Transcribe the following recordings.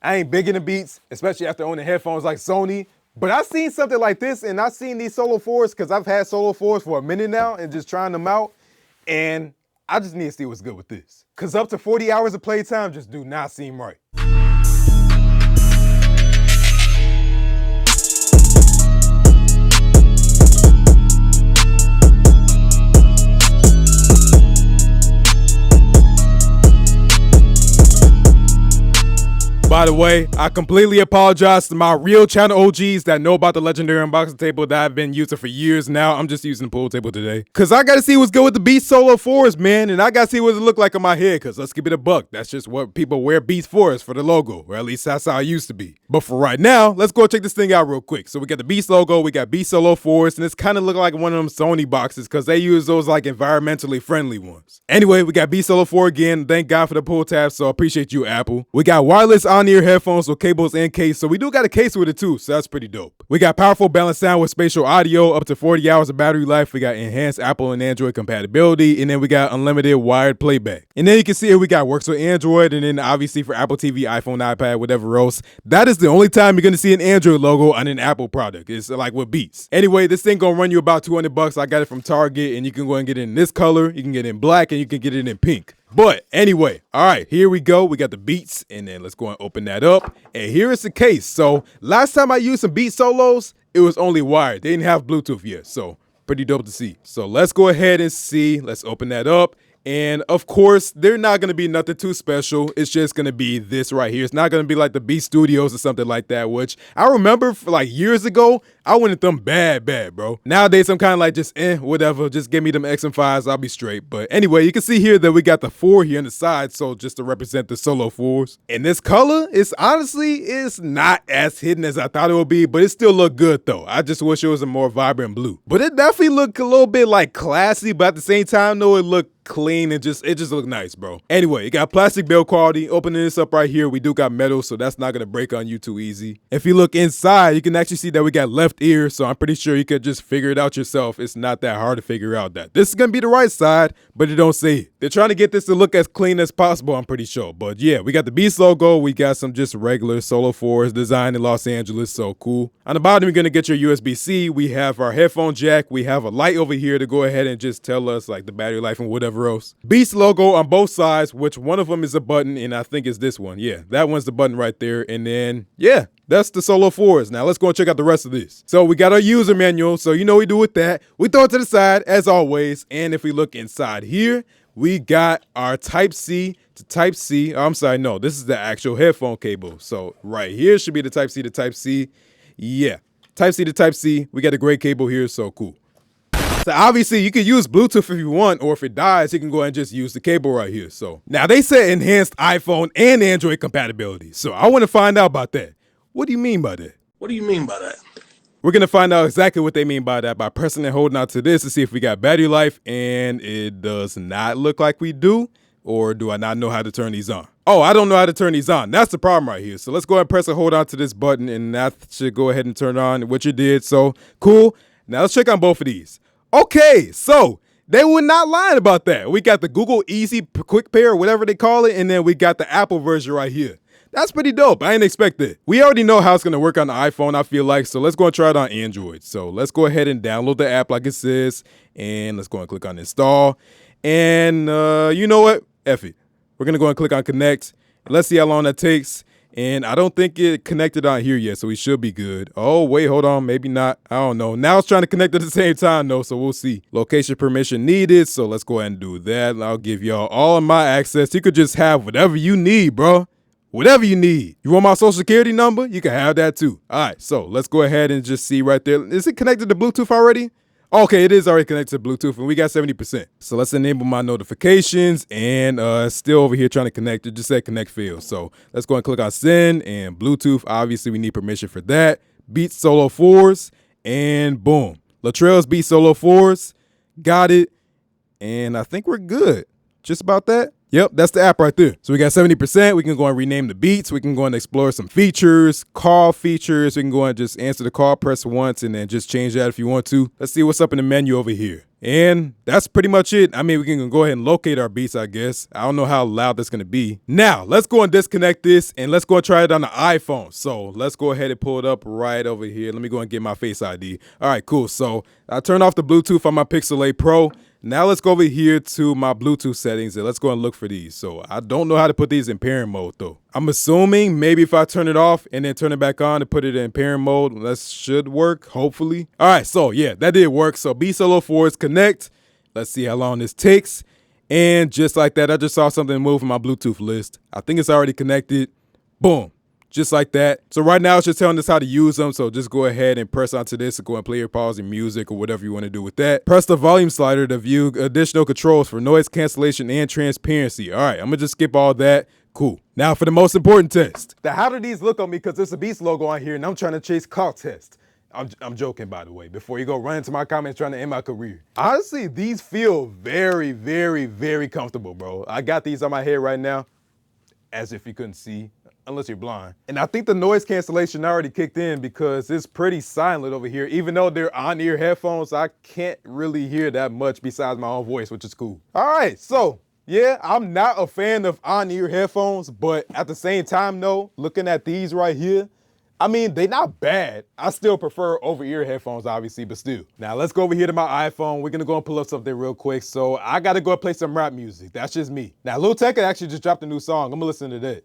I ain't big into Beats, especially after owning headphones like Sony. But I seen something like this, and I seen these Solo 4s because I've had Solo 4s for a minute now and just trying them out. And I just need to see what's good with this. Because up to 40 hours of playtime just do not seem right. By the way, I completely apologize to my real channel OGs that know about the legendary unboxing table that I've been using for years now. I'm just using the pool table today. Cause I gotta see what's good with the Beats Solo 4s, man. And I gotta see what it look like on my head. Cause let's keep it a buck. That's just what people wear Beats for, is for the logo. Or at least that's how it used to be. But for right now, let's go check this thing out real quick. So we got the Beats logo, we got Beats Solo 4s, and it's kind of look like one of them Sony boxes cause they use those like environmentally friendly ones. Anyway, we got Beats Solo 4 again. Thank God for the pull tab, so I appreciate you, Apple. We got wireless on-ear headphones with cables and case, so we do got a case with it too, so that's pretty dope. We got powerful balanced sound with spatial audio, up to 40 hours of battery life. We got enhanced Apple and Android compatibility, and then we got unlimited wired playback. And then you can see here we got works with Android, and then obviously for Apple TV, iPhone, iPad, whatever else. That is the only time you're gonna see an Android logo on an Apple product. It's like with Beats. Anyway, this thing gonna run you about 200 bucks. I got it from Target, and you can go and get it in this color, you can get it in black, and you can get it in pink. But anyway, all right, here we go. We got the Beats, and then let's go and open that up. And here is the case. So last time I used some Beats Solos, it was only wired. They didn't have Bluetooth yet, so pretty dope to see. So let's go ahead and see. Let's open that up. And of course, they're not gonna be nothing too special. It's just gonna be this right here. It's not gonna be like the Beats Studios or something like that, which I remember for like years ago, I wanted them bad, bro. Nowadays, I'm kind of like just whatever. Just give me them XM5s, I'll be straight. But anyway, you can see here that we got the 4 here on the side, so just to represent the Solo 4s. And this color is honestly not as hidden as I thought it would be, but it still look good though. I just wish it was a more vibrant blue. But it definitely looked a little bit like classy, but at the same time, though, it looked clean and it just looked nice, bro. Anyway, it got plastic build quality. Opening this up right here, we do got metal, so that's not gonna break on you too easy. If you look inside, you can actually see that we got left ear, so I'm pretty sure you could just figure it out yourself. It's not that hard to figure out that this is gonna be the right side, but it don't say it. They're trying to get this to look as clean as possible, I'm pretty sure. But yeah, we got the Beats logo, we got some just regular Solo 4s designed in Los Angeles, so cool. On the bottom, you're gonna get your USB-C. We have our headphone jack. We have a light over here to go ahead and just tell us like the battery life and whatever else. Beats logo on both sides, which one of them is a button, and I think it's this one. Yeah, that one's the button right there. And then, yeah, that's the Solo 4s. Now let's go and check out the rest of this. So we got our user manual, so you know what we do with that. We throw it to the side, as always. And if we look inside here, we got our Type-C to Type-C. Oh, I'm sorry, no, this is the actual headphone cable. So right here should be the Type-C to Type-C. Yeah, Type-C to Type-C. We got a great cable here, so cool. So obviously you can use Bluetooth if you want, or if it dies, you can go ahead and just use the cable right here. So now they said enhanced iPhone and Android compatibility. So I want to find out about that. What do you mean by that? What do you mean by that? We're going to find out exactly what they mean by that by pressing and holding out to this to see if we got battery life, and it does not look like we do. Or do I not know how to turn these on? Oh, I don't know how to turn these on. That's the problem right here. So let's go ahead and press and hold on to this button, and that should go ahead and turn on, which it did. So cool. Now let's check on both of these. Okay, so they were not lying about that. We got the Google Easy Quick Pair, whatever they call it, and then we got the Apple version right here. That's pretty dope. I didn't expect that. We already know how it's going to work on the iPhone, I feel like, so let's go and try it on Android. So let's go ahead and download the app like it says, and let's go and click on install. And you know what? F it. We're going to go and click on connect. Let's see how long that takes. And I don't think it connected on here yet, so we should be good. Oh, wait, hold on. Maybe not. I don't know. Now it's trying to connect at the same time, though, so we'll see. Location permission needed, so let's go ahead and do that. I'll give y'all all of my access. You could just have whatever you need, bro. Whatever you need. You want my social security number? You can have that, too. All right, so let's go ahead and just see right there. Is it connected to Bluetooth already? Okay, it is already connected to Bluetooth, and we got 70%. So let's enable my notifications, and still over here trying to connect. It just said connect failed. So let's go and click on send, and Bluetooth, obviously we need permission for that. Beats Solo 4s, and boom. Latrell's Beats Solo 4s, got it, and I think we're good. Just about that. Yep, that's the app right there. So we got 70%. We can go and rename the beats. We can go and explore some features, call features. We can go and just answer the call, press once, and then just change that if you want to. Let's see what's up in the menu over here. And that's pretty much it. I mean, we can go ahead and locate our beats, I guess. I don't know how loud that's going to be. Now, let's go and disconnect this, and let's go and try it on the iPhone. So let's go ahead and pull it up right over here. Let me go and get my Face ID. All right, cool. So I turned off the Bluetooth on my Pixel 8 Pro. Now let's go over here to my Bluetooth settings and let's go and look for these. So I don't know how to put these in pairing mode though. I'm assuming maybe if I turn it off and then turn it back on and put it in pairing mode, that should work, hopefully. All right, so yeah, that did work. So Beat Solo 4 is connect. Let's see how long this takes. And just like that, I just saw something move in my Bluetooth list. I think it's already connected. Boom. Just like that. So right now it's just telling us how to use them. So just go ahead and press onto this and go and play your pause and music or whatever you want to do with that. Press the volume slider to view additional controls for noise cancellation and transparency. All right, I'm gonna just skip all that. Cool. Now for the most important test. Now how do these look on me? Because there's a Beats logo on here and I'm trying to chase call test. I'm joking, by the way, before you go run into my comments trying to end my career. Honestly, these feel very, very, very comfortable, bro. I got these on my head right now, as if you couldn't see. Unless you're blind. And I think the noise cancellation already kicked in because it's pretty silent over here. Even though they're on-ear headphones, I can't really hear that much besides my own voice, which is cool. All right, so yeah, I'm not a fan of on-ear headphones, but at the same time though, looking at these right here, I mean, they're not bad. I still prefer over-ear headphones, obviously, but still. Now, let's go over here to my iPhone. We're gonna go and pull up something real quick. So I gotta go play some rap music. That's just me. Now, Lil Tecca actually just dropped a new song. I'm gonna listen to that.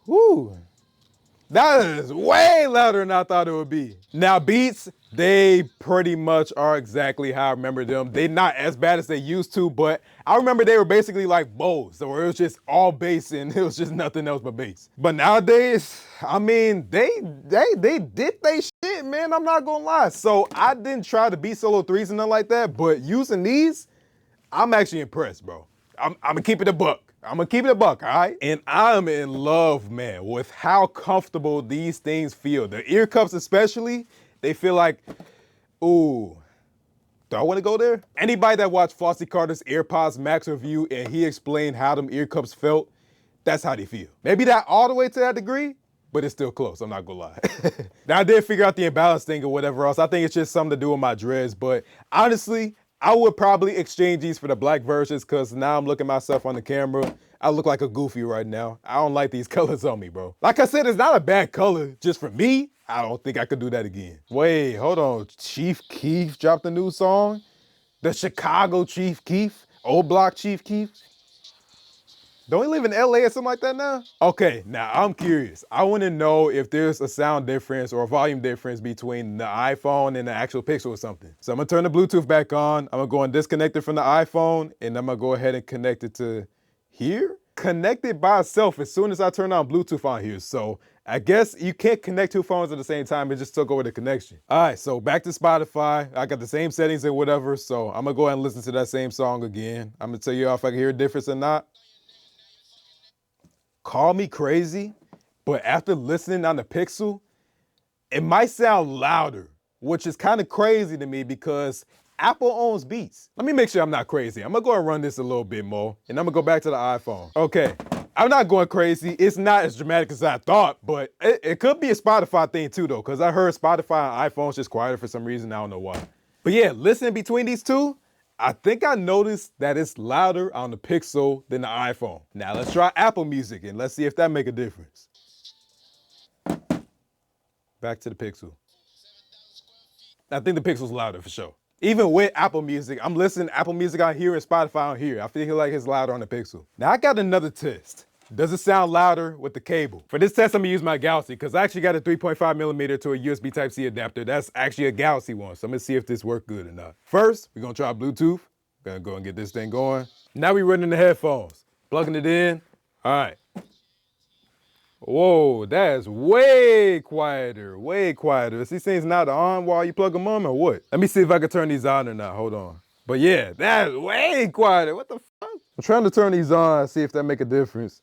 Woo, that is way louder than I thought it would be. Now beats, they pretty much are exactly how I remember them. They're not as bad as they used to, but I remember they were basically like Bose, where it was just all bass and it was just nothing else but bass. But nowadays, I mean, they did they shit, man, I'm not gonna lie. So I didn't try the Beat Solo 3s and nothing like that, but using these, I'm actually impressed, bro. I'm gonna keep it a buck. I'm gonna keep it a buck, all right? And I'm in love, man, with how comfortable these things feel. The ear cups especially, they feel like, ooh, do I wanna go there? Anybody that watched Flossie Carter's AirPods Max review and he explained how them ear cups felt, that's how they feel. Maybe not all the way to that degree, but it's still close, I'm not gonna lie. Now I did figure out the imbalance thing or whatever else. I think it's just something to do with my dreads, but honestly, I would probably exchange these for the black versions because now I'm looking at myself on the camera. I look like a goofy right now. I don't like these colors on me, bro. Like I said, it's not a bad color. Just for me, I don't think I could do that again. Wait, hold on. Chief Keef dropped a new song? The Chicago Chief Keef? Old Block Chief Keef? Don't we live in LA or something like that now? Okay, now I'm curious. I wanna know if there's a sound difference or a volume difference between the iPhone and the actual Pixel or something. So I'm gonna turn the Bluetooth back on. I'm gonna go and disconnect it from the iPhone and I'm gonna go ahead and connect it to here. Connect it by itself as soon as I turn on Bluetooth on here. So I guess you can't connect two phones at the same time. It just took over the connection. All right, so back to Spotify. I got the same settings and whatever. So I'm gonna go ahead and listen to that same song again. I'm gonna tell you if I can hear a difference or not. Call me crazy, but after listening on the Pixel, it might sound louder, which is kind of crazy to me because Apple owns Beats. Let me make sure I'm not crazy. I'm gonna go and run this a little bit more, and I'm gonna go back to the iPhone. Okay, I'm not going crazy. It's not as dramatic as I thought, but it could be a Spotify thing too, though, because I heard Spotify on iPhone's just quieter for some reason. I don't know why. But yeah, listening between these two, I think I noticed that it's louder on the Pixel than the iPhone. Now let's try Apple Music and let's see if that make a difference. Back to the Pixel. I think the Pixel's louder for sure. Even with Apple Music, I'm listening to Apple Music on here and Spotify on here. I feel like it's louder on the Pixel. Now I got another test. Does it sound louder with the cable? For this test, I'm gonna use my Galaxy because I actually got a 3.5 millimeter to a USB Type-C adapter. That's actually a Galaxy one, so I'm gonna see if this works good or not. First, we're gonna try Bluetooth. Gonna go and get this thing going. Now we're running the headphones. Plugging it in. All right. Whoa, that is way quieter, way quieter. Is these things not on while you plug them on or what? Let me see if I can turn these on or not, hold on. But yeah, that is way quieter, what the fuck? I'm trying to turn these on, see if that make a difference.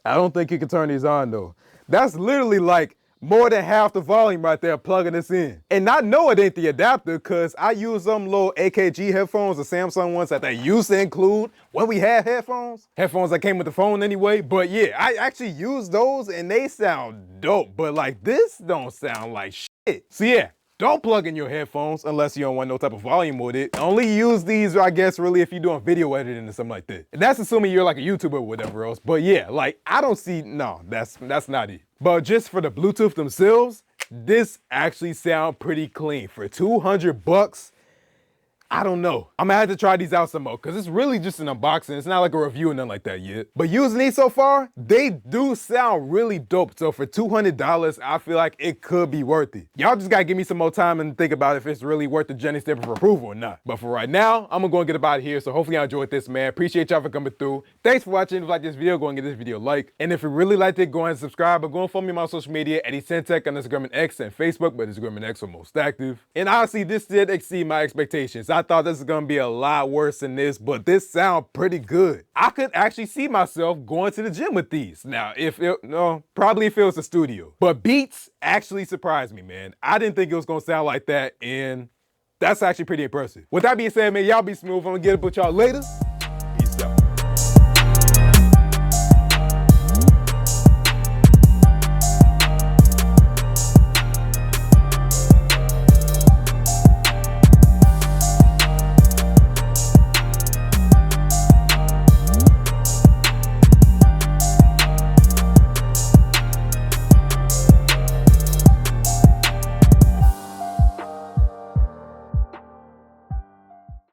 I don't think you can turn these on though. That's literally like more than half the volume right there plugging this in. And I know it ain't the adapter because I use some little AKG headphones, the Samsung ones that they used to include when we had headphones. Headphones that came with the phone anyway. But yeah, I actually use those and they sound dope. But like this don't sound like shit. So yeah. Don't plug in your headphones unless you don't want no type of volume with it. Only use these, I guess, really if you're doing video editing or something like that. And that's assuming you're like a YouTuber or whatever else. But yeah, like I don't see, no, that's not it. But just for the Bluetooth themselves, this actually sound pretty clean. For 200 bucks, I don't know. I'm gonna have to try these out some more because it's really just an unboxing. It's not like a review or nothing like that yet. But using these so far, they do sound really dope. So for $200, I feel like it could be worth it. Y'all just gotta give me some more time and think about if it's really worth the Jenny stamp of approval or not. But for right now, I'm gonna go and get about here. So hopefully y'all enjoyed this, man. Appreciate y'all for coming through. Thanks for watching. If you like this video, go and give this video a like. And if you really liked it, go ahead and subscribe. But go and follow me on my social media at Essentech on Instagram and X and Facebook, but Instagram and X are most active. And honestly, this did exceed my expectations. I thought this was gonna be a lot worse than this, but this sounds pretty good. I could actually see myself going to the gym with these. Now, probably if it was a studio. But Beats actually surprised me, man. I didn't think it was gonna sound like that, and that's actually pretty impressive. With that being said, man, y'all be smooth. I'm gonna get up with y'all later.